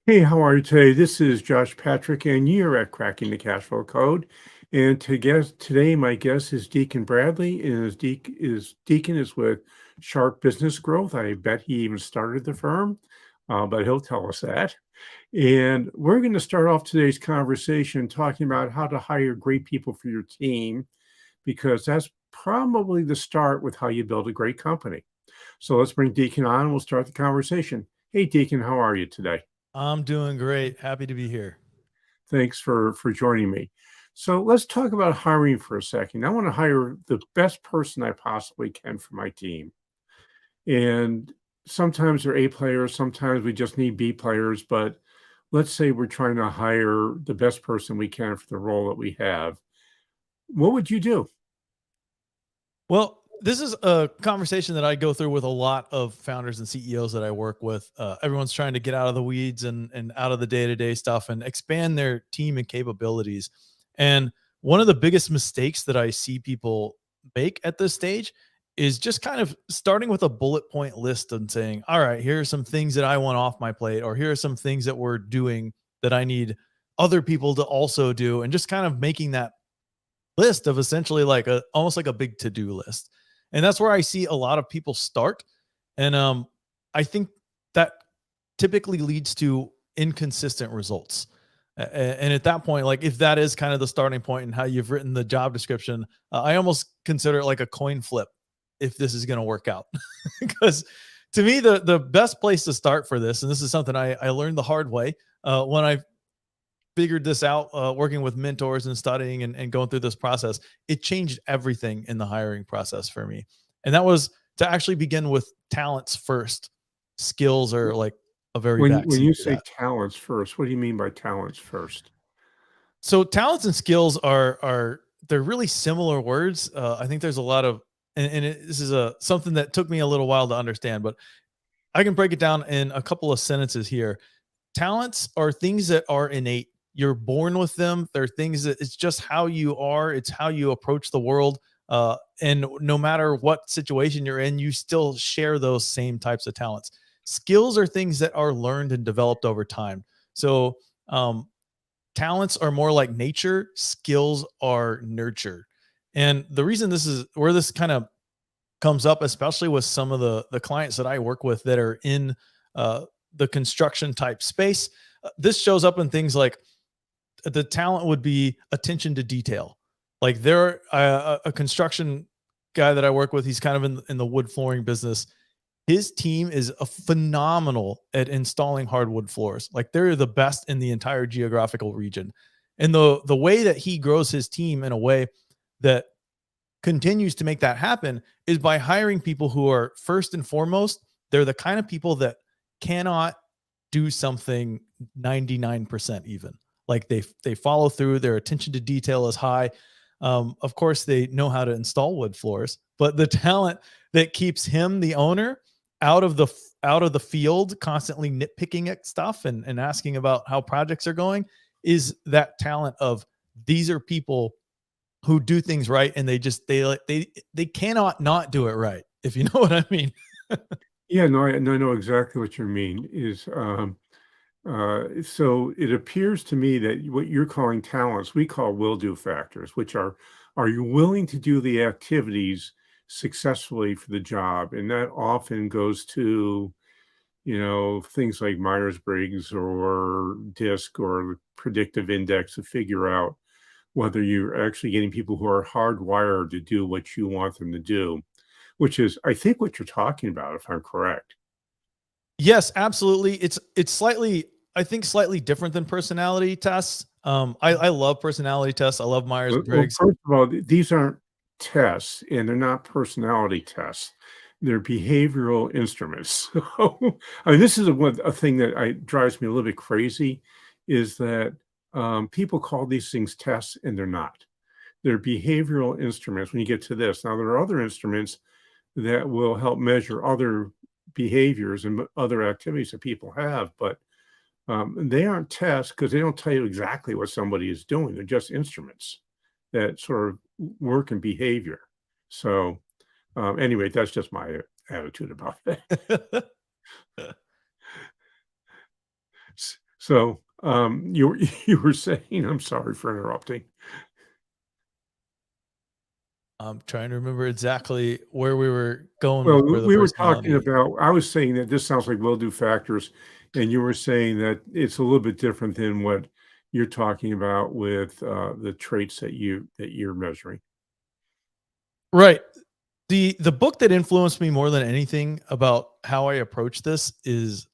Hey, how are you today? This is Josh Patrick, and you're at Cracking the Cash Flow Code. And today, my guest is Deacon Bradley, and Deacon is with Sharp Business Growth. I bet he even started the firm, but he'll tell us that. And we're going to start off today's conversation talking about how to hire great people for your team, because that's probably the start with how you build a great company. So let's bring Deacon on, and we'll start the conversation. Hey, Deacon, how are you today? I'm doing great. Happy to be here. Thanks for joining me. So let's talk about hiring for a second. I want to hire the best person I possibly can for my team. And sometimes they're A players, sometimes we just need B players, but let's say we're trying to hire the best person we can for the role that we have. What would you do? Well, this is a conversation that I go through with a lot of founders and CEOs that I work with. Everyone's trying to get out of the weeds and out of the day to day stuff and expand their team and capabilities. And one of the biggest mistakes that I see people make at this stage is just kind of starting with a bullet point list and saying, all right, here are some things that I want off my plate, or here are some things that we're doing that I need other people to also do, and just kind of making that list of essentially like a almost like a big to-do list. And that's where I see a lot of people start. And I think that typically leads to inconsistent results. And at that point, like if that is kind of the starting point and how you've written the job description, I almost consider it like a coin flip if this is going to work out. Because to me, the best place to start for this, and this is something I learned the hard way when I figured this out working with mentors and studying and going through this process. It changed everything in the hiring process for me. And that was to actually begin with talents first. Skills are like a very When backseat you to say that. talents first, what do you mean by talents first? So talents and skills are they're really similar words. I think there's a lot of this is a something that took me a little while to understand, but I can break it down in a couple of sentences here. Talents are things that are innate. You're born with them. They're things that it's just how you are. It's how you approach the world. And no matter what situation you're in, you still share those same types of talents. Skills are things that are learned and developed over time. So talents are more like nature. Skills are nurture. And the reason this is where this kind of comes up, especially with some of the clients that I work with that are in uh, the construction type space. This shows up in things like the talent would be attention to detail. Like there, a construction guy that I work with, he's kind of in the wood flooring business. His team is a phenomenal at installing hardwood floors. Like they're the best in the entire geographical region. And the way that he grows his team in a way that continues to make that happen is by hiring people who are first and foremost, they're the kind of people that cannot do something 99% even. Like they follow through, their attention to detail is high. Of course, they know how to install wood floors, but the talent that keeps him, the owner, out of the out of the field, constantly nitpicking at stuff and asking about how projects are going, is that talent of these are people who do things right, and they cannot not do it right, if you know what I mean. Yeah, no, I know exactly what you mean. So it appears to me that what you're calling talents, we call will-do factors, which are you willing to do the activities successfully for the job? And that often goes to, things like Myers-Briggs or DISC or predictive index to figure out whether you're actually getting people who are hardwired to do what you want them to do, which is, I think, what you're talking about, if I'm correct. Yes, absolutely. It's slightly, I think, slightly different than personality tests. I love personality tests. I love Myers Well, Briggs. first of all, these aren't tests and they're not personality tests. They're behavioral instruments. So, I mean, this is a thing that drives me a little bit crazy is that people call these things tests and they're not. They're behavioral instruments when you get to this. Now, there are other instruments that will help measure other behaviors and other activities that people have, but they aren't tests because they don't tell you exactly what somebody is doing. They're just instruments that sort of work in behavior. So, anyway, that's just my attitude about that. So, you were saying, I'm sorry for interrupting. I'm trying to remember exactly where we were going Well, with where the we were talking personality. about, I was saying that this sounds like will-do factors, and you were saying that it's a little bit different than what you're talking about with, the traits that you're measuring. Right. The book that influenced me more than anything about how I approach this is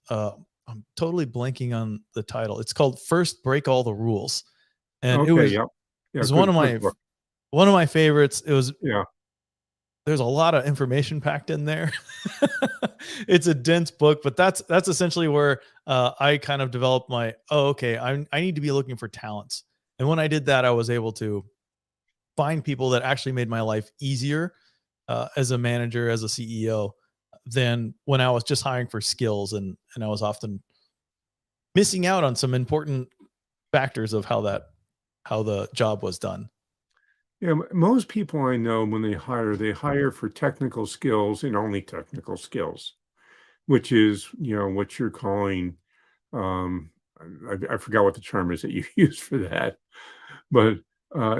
I'm totally blanking on the title. It's called First Break All the Rules. And it Okay, was yep. Yeah, one of good my book. one of my favorites. It was Yeah. There's a lot of information packed in there. It's a dense book, but that's essentially where I kind of developed my okay, I need to be looking for talents. And when I did that, I was able to find people that actually made my life easier as a manager, as a CEO, than when I was just hiring for skills, and I was often missing out on some important factors of how the job was done. Yeah, most people I know when they hire for technical skills and only technical skills, which is, what you're calling, um, I forgot what the term is that you use for that. But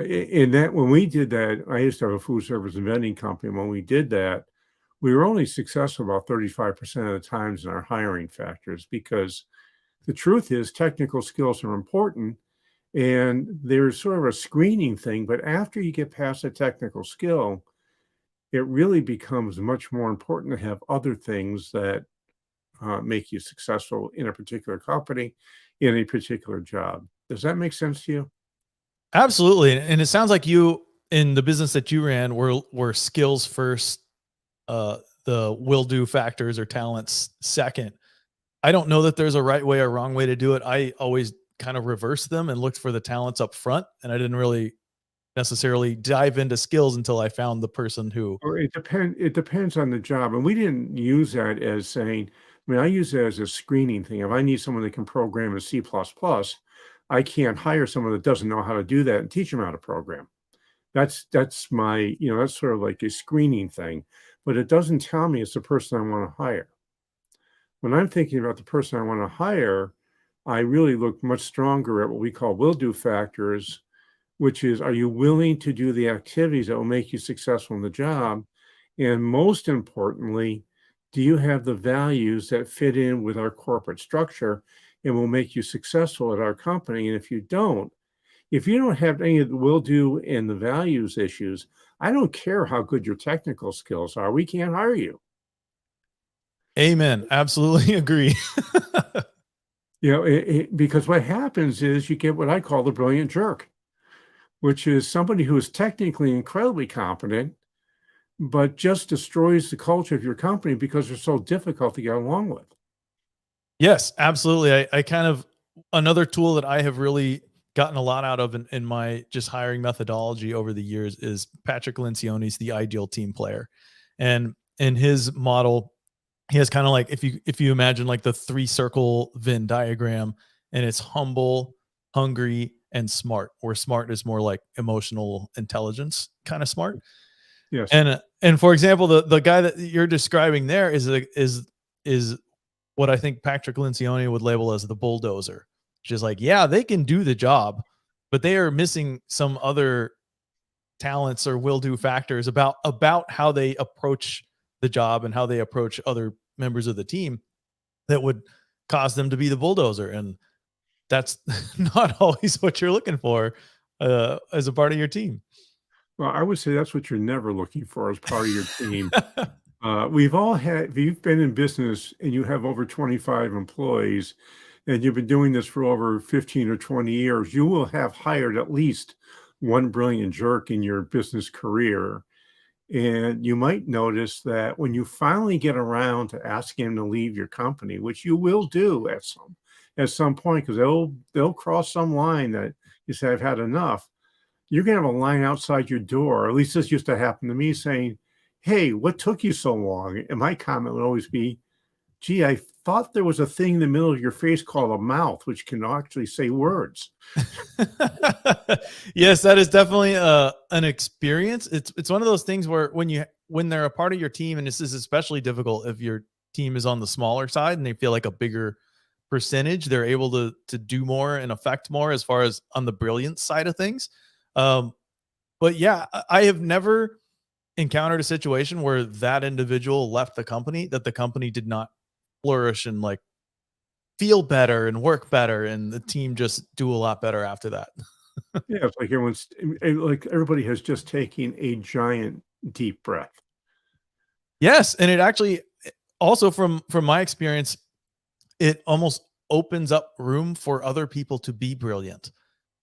in that, when we did that, I used to have a food service and vending company. When we did that, we were only successful about 35% of the times in our hiring factors because the truth is technical skills are important and there's sort of a screening thing. But after you get past a technical skill, it really becomes much more important to have other things that make you successful in a particular company, in a particular job. Does that make sense to you? Absolutely, and it sounds like you in the business that you ran were skills first, the will do factors or talents second. I don't know that there's a right way or wrong way to do it. I always kind of reversed them and looked for the talents up front, and I didn't really necessarily dive into skills until I found the person who. Or it depends on the job, and we didn't use that as saying, I mean, I use it as a screening thing. If I need someone that can program in C++, I can't hire someone that doesn't know how to do that and teach them how to program. That's my, that's sort of like a screening thing, but it doesn't tell me it's the person I wanna hire. When I'm thinking about the person I wanna hire, I really look much stronger at what we call will-do factors, which is, are you willing to do the activities that will make you successful in the job? And most importantly, do you have the values that fit in with our corporate structure and will make you successful at our company? And if you don't have any of the will do and the values issues, I don't care how good your technical skills are. We can't hire you. Amen. Absolutely agree. Because what happens is you get what I call the brilliant jerk, which is somebody who is technically incredibly competent, but just destroys the culture of your company because they're so difficult to get along with. Yes, absolutely. I kind of another tool that I have really gotten a lot out of in my just hiring methodology over the years is Patrick Lencioni's The Ideal Team Player. And in his model, he has kind of like if you imagine like the three-circle Venn diagram, and it's humble, hungry, and smart, where smart is more like emotional intelligence kind of smart. Yes. And for example, the guy that you're describing there is what I think Patrick Lencioni would label as the bulldozer. Just like, yeah, they can do the job, but they are missing some other talents or will do factors about how they approach the job and how they approach other members of the team that would cause them to be the bulldozer. And that's not always what you're looking for as a part of your team. Well, I would say that's what you're never looking for as part of your team. We've all had, if you've been in business and you have over 25 employees and you've been doing this for over 15 or 20 years, you will have hired at least one brilliant jerk in your business career. And you might notice that when you finally get around to asking him to leave your company, which you will do at some point, because they'll cross some line that you say, I've had enough. You're gonna have a line outside your door. At least this used to happen to me saying, hey, what took you so long? And my comment would always be, gee, I thought there was a thing in the middle of your face called a mouth, which can actually say words. Yes, that is definitely an experience. It's one of those things where when they're a part of your team, and this is especially difficult if your team is on the smaller side and they feel like a bigger percentage, they're able to do more and affect more as far as on the brilliance side of things. But yeah, I have never encountered a situation where that individual left the company that the company did not flourish and like feel better and work better, and the team just do a lot better after that. Yeah, it's like like everybody has just taken a giant deep breath. Yes, and it actually also from my experience, it almost opens up room for other people to be brilliant.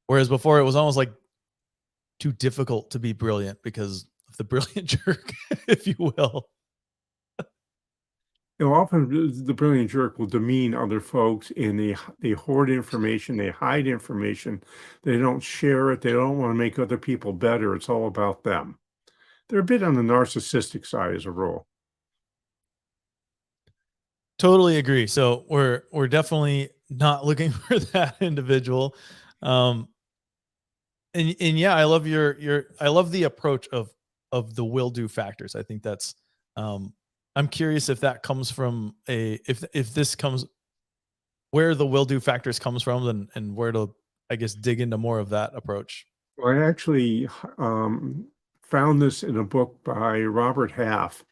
Whereas before it was almost like too difficult to be brilliant because of the brilliant jerk, if you will. Often the brilliant jerk will demean other folks, and they hoard information, they hide information, they don't share it, they don't want to make other people better. It's all about them. They're a bit on the narcissistic side as a rule. Totally agree. So we're definitely not looking for that individual. Um, and yeah, I love your I love the approach of the will do factors. I think that's um I'm curious if that comes from a if this comes where the will do factors comes from, and where to, I guess, dig into more of that approach. Well, I actually found this in a book by Robert Half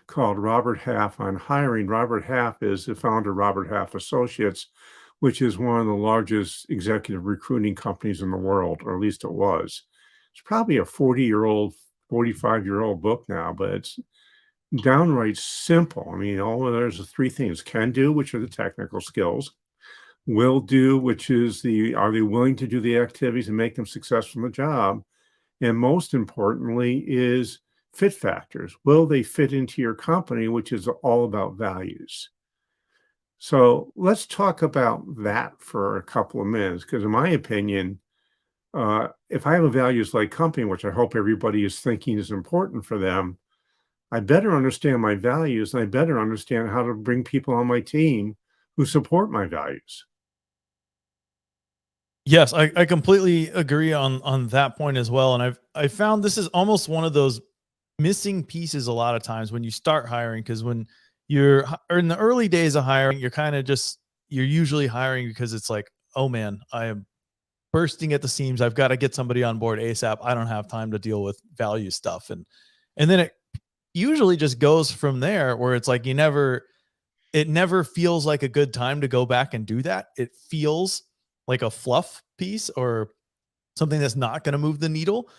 called Robert Half on Hiring. Robert Half is the founder of Robert Half Associates, which is one of the largest executive recruiting companies in the world, or at least it was. It's probably a 40-year-old, 45-year-old book now, but it's downright simple. I mean, all there's three things: can do, which are the technical skills; will do, which is are they willing to do the activities and make them successful in the job? And most importantly is fit factors. Will they fit into your company, which is all about values? So let's talk about that for a couple of minutes, because in my opinion, if I have a values like company, which I hope everybody is thinking is important for them, I better understand my values, and I better understand how to bring people on my team who support my values. Yes, I completely agree on that point as well. And I found this is almost one of those missing pieces a lot of times when you start hiring, because when or in the early days of hiring, you're kind of just you're usually hiring because it's like, oh man, I am bursting at the seams. I've got to get somebody on board ASAP. I don't have time to deal with value stuff. And then it usually just goes from there, where it's like it never feels like a good time to go back and do that. It feels like a fluff piece or something that's not going to move the needle.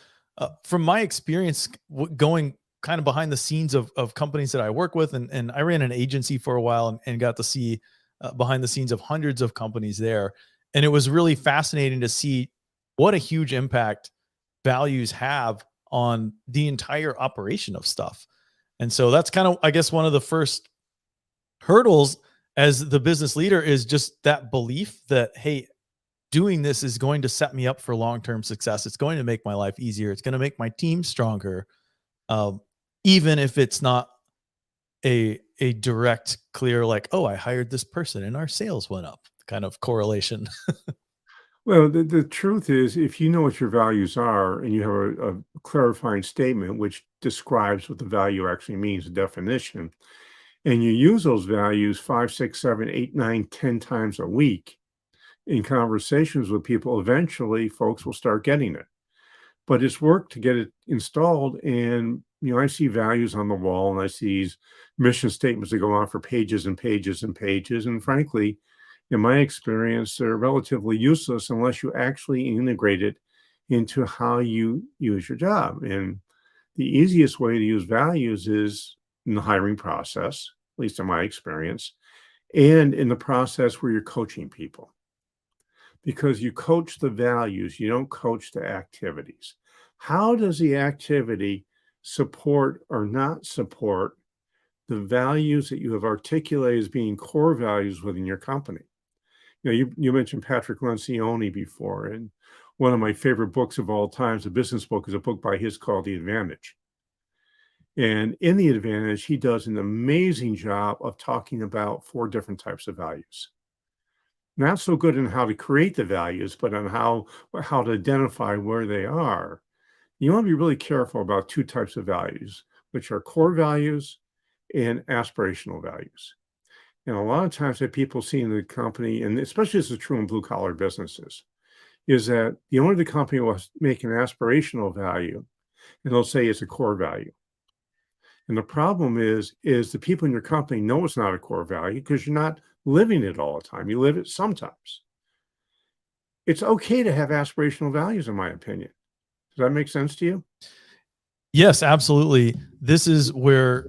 From my experience, going kind of behind the scenes of companies that I work with, and I ran an agency for a while, and got to see behind the scenes of hundreds of companies there. And it was really fascinating to see what a huge impact values have on the entire operation of stuff. And so that's kind of, I guess, one of the first hurdles as the business leader is just that belief that, hey, doing this is going to set me up for long-term success. It's going to make my life easier. It's going to make my team stronger. Um, Even if it's not a direct, clear, like, oh, I hired this person and our sales went up kind of correlation. Well, the truth is, if you know what your values are and you have a clarifying statement which describes what the value actually means, a definition, and you use those values 5, 6, 7, 8, 9, 10 times a week in conversations with people, eventually folks will start getting it. But it's work to get it installed. And, I see values on the wall, and I see these mission statements that go on for pages and pages and pages. And frankly, in my experience, they're relatively useless unless you actually integrate it into how you use your job. And the easiest way to use values is in the hiring process, at least in my experience, and in the process where you're coaching people, because you coach the values, you don't coach the activities. How does the activity support or not support the values that you have articulated as being core values within your company? You mentioned Patrick Lencioni before, and one of my favorite books of all times, a business book, is a book by his called The Advantage. And in The Advantage, he does an amazing job of talking about 4 different types of values. Not so good in how to create the values, but on how to identify where they are. You want to be really careful about 2 types of values, which are core values and aspirational values. And a lot of times that people see in the company, and especially this is true in blue collar businesses, is that the owner of the company will make an aspirational value and they'll say it's a core value. And the problem is the people in your company know it's not a core value because you're not living it all the time. You live it sometimes. It's okay to have aspirational values, in my opinion. Does that make sense to you? Yes, absolutely. This is where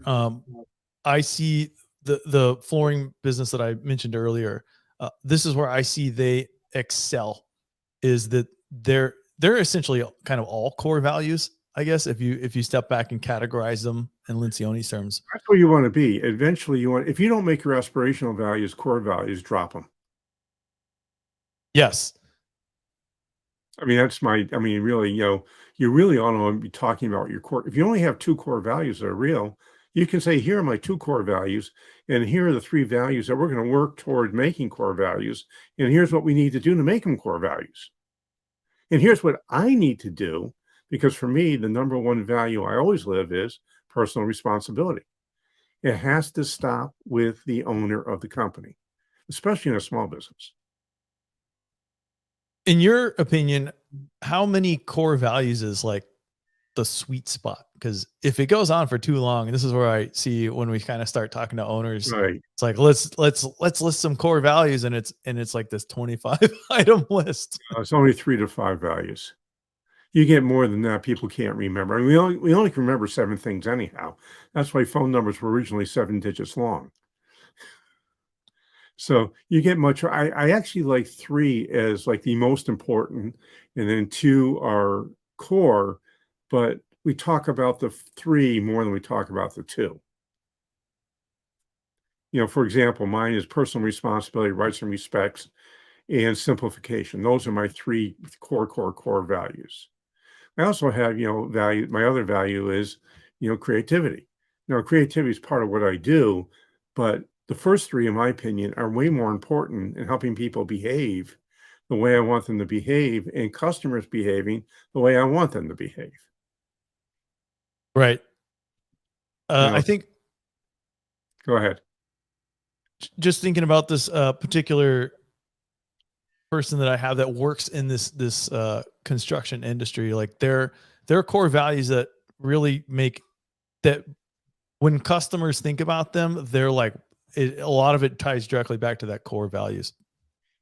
I see the flooring business that I mentioned earlier. This is where I see they excel. Is that they're essentially kind of all core values, I guess, if you step back and categorize them in Lencioni's terms. That's where you want to be. Eventually, if you don't make your aspirational values core values, drop them. Yes. I mean, really, you really ought to be talking about your core. If you only have two core values that are real, you can say, here are my two core values, and here are the three values that we're going to work toward making core values, and here's what we need to do to make them core values. And here's what I need to do, because for me, the number one value I always live is personal responsibility. It has to stop with the owner of the company, especially in a small business. In your opinion, how many core values is like the sweet spot? Because if it goes on for too long, and this is where I see when we kind of start talking to owners, Right. it's like let's list some core values, and it's like this 25 item list. It's only 3 to 5 values. You get more than that, people can't remember. I mean, we only can remember 7 things anyhow. That's why phone numbers were originally 7 digits long. So you get much. I actually like 3 as like the most important, and then 2 are core, but we talk about the 3 more than we talk about the 2. For example, mine is personal responsibility, rights and respects, and simplification. Those are my 3 core values. I also have, value. My other value is, creativity. Now, creativity is part of what I do, but the first 3, in my opinion, are way more important in helping people behave the way I want them to behave and customers behaving the way I want them to behave. Right. Now, I think go ahead. just thinking about this particular person that I have that works in this construction industry, like their core values that really make that when customers think about them, they're like a lot of it ties directly back to that core values,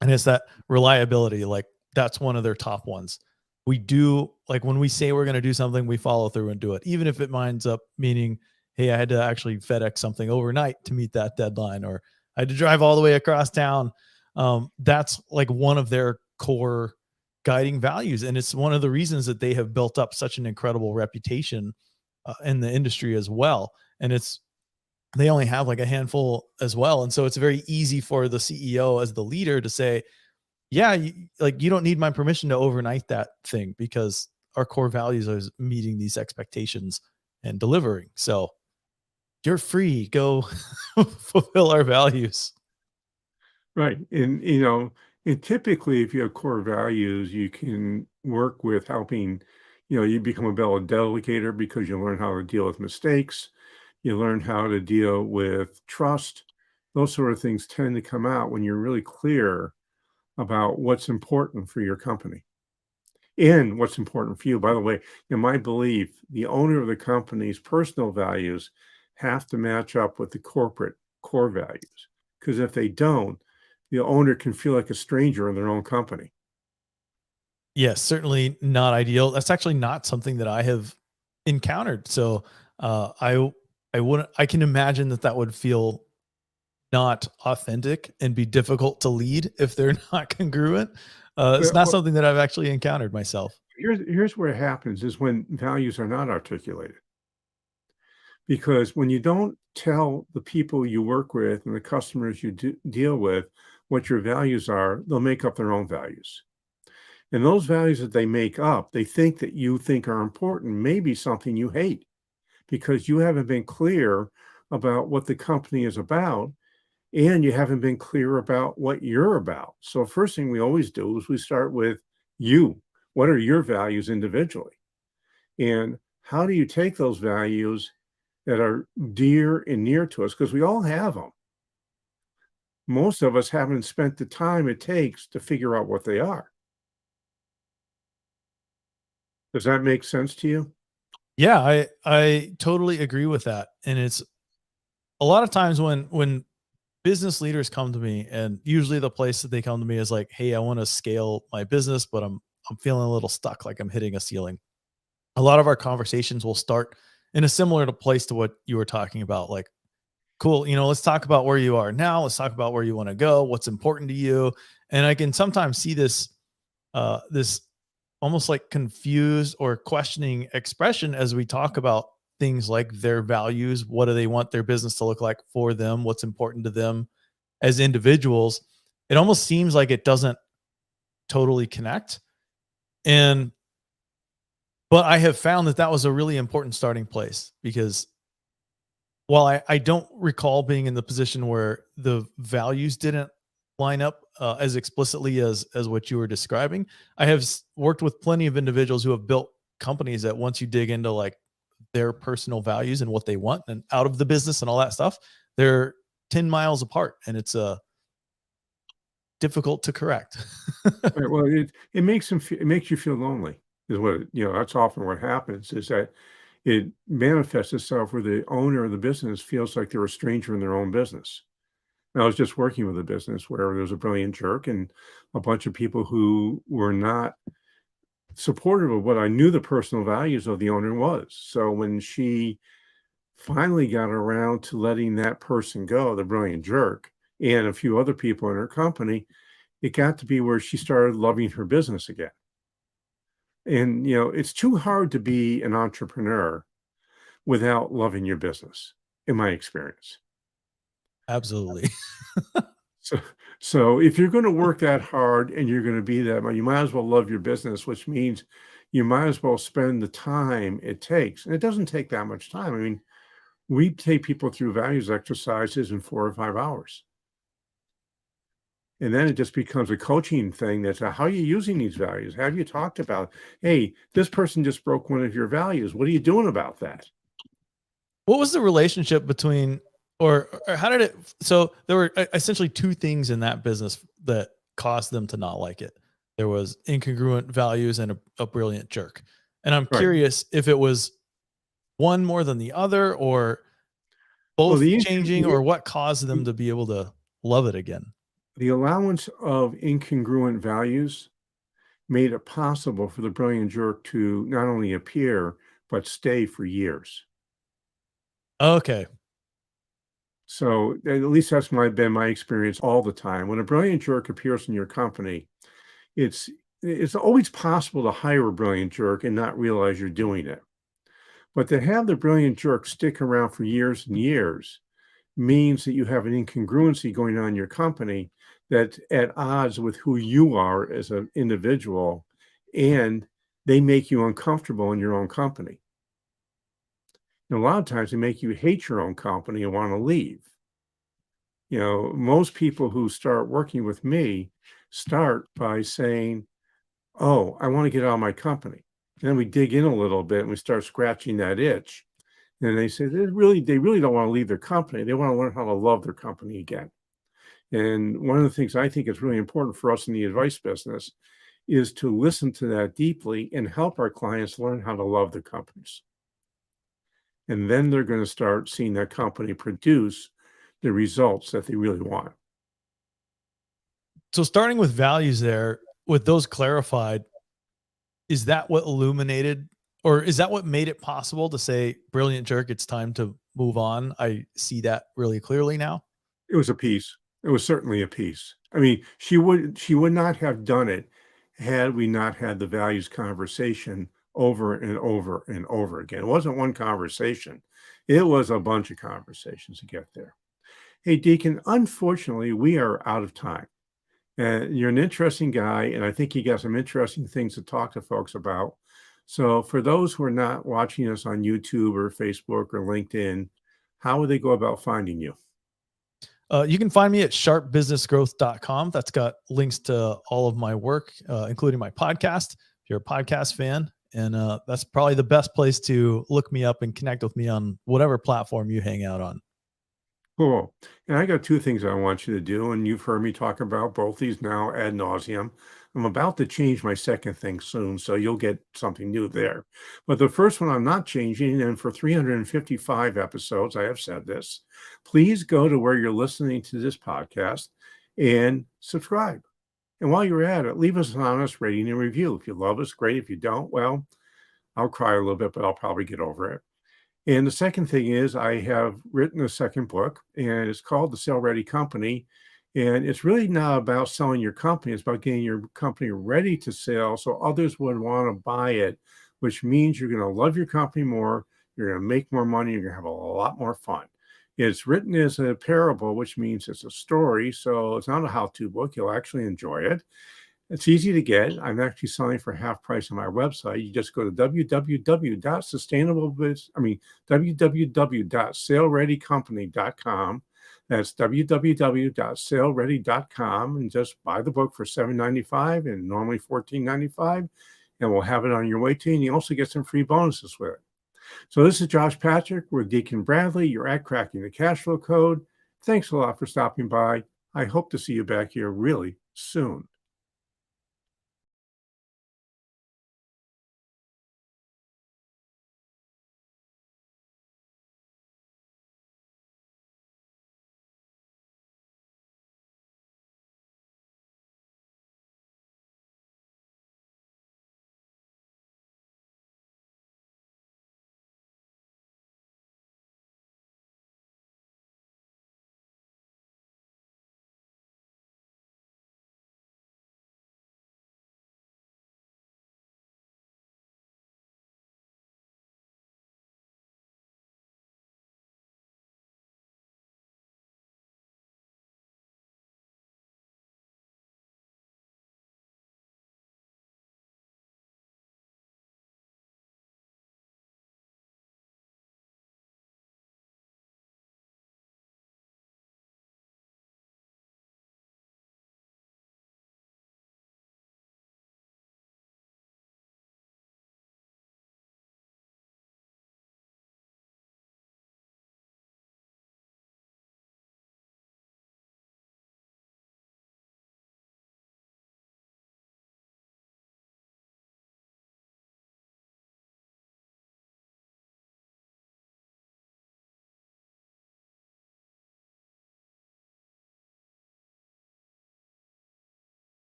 and it's that reliability. Like that's one of their top ones. We do like when we say we're going to do something, we follow through and do it, even if it winds up meaning, hey, I had to actually FedEx something overnight to meet that deadline, or I had to drive all the way across town. That's like one of their core guiding values. And it's one of the reasons that they have built up such an incredible reputation in the industry as well. And they only have like a handful as well. And so it's very easy for the CEO as the leader to say, yeah, you don't need my permission to overnight that thing because our core values are meeting these expectations and delivering. So you're free, go fulfill our values. Right. And typically, if you have core values, you can work with helping, you become a better delegator because you learn how to deal with mistakes. You learn how to deal with trust. Those sort of things tend to come out when you're really clear about what's important for your company and what's important for you. By the way, in my belief, the owner of the company's personal values have to match up with the corporate core values. Because if they don't, the owner can feel like a stranger in their own company. Yes, certainly not ideal. That's actually not something that I have encountered. So I can imagine that would feel not authentic and be difficult to lead if they're not congruent. It's not Well, something that I've actually encountered myself. here's where it happens is when values are not articulated. Because when you don't tell the people you work with and the customers you deal with what your values are, they'll make up their own values. And those values that they make up, they think that you think are important, may be something you hate because you haven't been clear about what the company is about and you haven't been clear about what you're about. So, first thing we always do is we start with you. What are your values individually? And how do you take those values that are dear and near to us? Because we all have them. most of us haven't spent the time it takes to figure out what they are. Does that make sense to you? Yeah, I totally agree with that. And it's a lot of times when business leaders come to me, and usually the place that they come to me is like, "Hey, I want to scale my business, but I'm feeling a little stuck, like I'm hitting a ceiling." A lot of our conversations will start in a similar place to what you were talking about, like, cool, let's talk about where you are now, let's talk about where you want to go, what's important to you. And I can sometimes see this almost like confused or questioning expression as we talk about things like their values. What do they want their business to look like for them? What's important to them as individuals? It almost seems like it doesn't totally connect. And, but I have found that that was a really important starting place, because while I don't recall being in the position where the values didn't line up as explicitly as what you were describing, I have worked with plenty of individuals who have built companies that, once you dig into like their personal values and what they want and out of the business and all that stuff, they're 10 miles apart, and it's difficult to correct. Right, well, it makes it makes you feel lonely is what that's often what happens, is that it manifests itself where the owner of the business feels like they're a stranger in their own business. And I was just working with a business where there was a brilliant jerk and a bunch of people who were not supportive of what I knew the personal values of the owner was. So when she finally got around to letting that person go, the brilliant jerk, and a few other people in her company, it got to be where she started loving her business again. And, it's too hard to be an entrepreneur without loving your business, in my experience. Absolutely. So, so if you're going to work that hard and you're going to be that, you might as well love your business, which means you might as well spend the time it takes. And it doesn't take that much time. I mean, we take people through values exercises in 4 or 5 hours. And then it just becomes a coaching thing. That's how are you using these values? Have you talked about, hey, this person just broke one of your values. What are you doing about that? What was the relationship between, or how did it? So there were essentially two things in that business that caused them to not like it. There was incongruent values and a brilliant jerk. And I'm Right. curious if it was one more than the other, or Well, both changing, or what caused them to be able to love it again. the allowance of incongruent values made it possible for the brilliant jerk to not only appear, but stay for years. Okay. So at least that's been my experience all the time. When a brilliant jerk appears in your company, it's it's always possible to hire a brilliant jerk and not realize you're doing it. But to have the brilliant jerk stick around for years and years means that you have an incongruency going on in your company that's at odds with who you are as an individual, and they make you uncomfortable in your own company. And a lot of times they make you hate your own company and want to leave. Most people who start working with me start by saying, "Oh, I want to get out of my company." And then we dig in a little bit and we start scratching that itch. And they say they really don't want to leave their company. They want to learn how to love their company again. And one of the things I think is really important for us in the advice business is to listen to that deeply and help our clients learn how to love their companies. And then they're going to start seeing that company produce the results that they really want. So starting with values there, with those clarified, is that what illuminated, or is that what made it possible to say, brilliant jerk, it's time to move on? I see that really clearly now. It was a piece. It was certainly a piece. I mean, she would not have done it had we not had the values conversation over and over and over again. It wasn't one conversation. It was a bunch of conversations to get there. Hey, Deacon, unfortunately, we are out of time. And you're an interesting guy, and I think you got some interesting things to talk to folks about. So for those who are not watching us on YouTube or Facebook or LinkedIn, how would they go about finding you? You can find me at sharpbusinessgrowth.com. That's got links to all of my work, including my podcast, if you're a podcast fan. And that's probably the best place to look me up and connect with me on whatever platform you hang out on. Cool. And I got two things I want you to do, and you've heard me talk about both these now ad nauseum. I'm about to change my second thing soon, so you'll get something new there. But the first one I'm not changing, and for 355 episodes, I have said this. Please go to where you're listening to this podcast and subscribe. And while you're at it, leave us an honest rating and review. If you love us, great. If you don't, well, I'll cry a little bit, but I'll probably get over it. And the second thing is I have written a second book, and it's called The Sale Ready Company. And it's really not about selling your company. It's about getting your company ready to sell so others would want to buy it, which means you're going to love your company more, you're going to make more money, you're going to have a lot more fun. It's written as a parable, which means it's a story. So it's not a how-to book. You'll actually enjoy it. It's easy to get. I'm actually selling for half price on my website. You just go to www.salereadycompany.com. That's www.saleready.com, and just buy the book for $7.95 and normally $14.95, and we'll have it on your way to you. And you also get some free bonuses with it. So this is Josh Patrick with Deacon Bradley. You're at Cracking the Cash Flow Code. Thanks a lot for stopping by. I hope to see you back here really soon.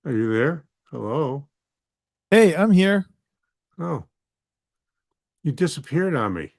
Are you there? Hello? Hey, I'm here. Oh, you disappeared on me.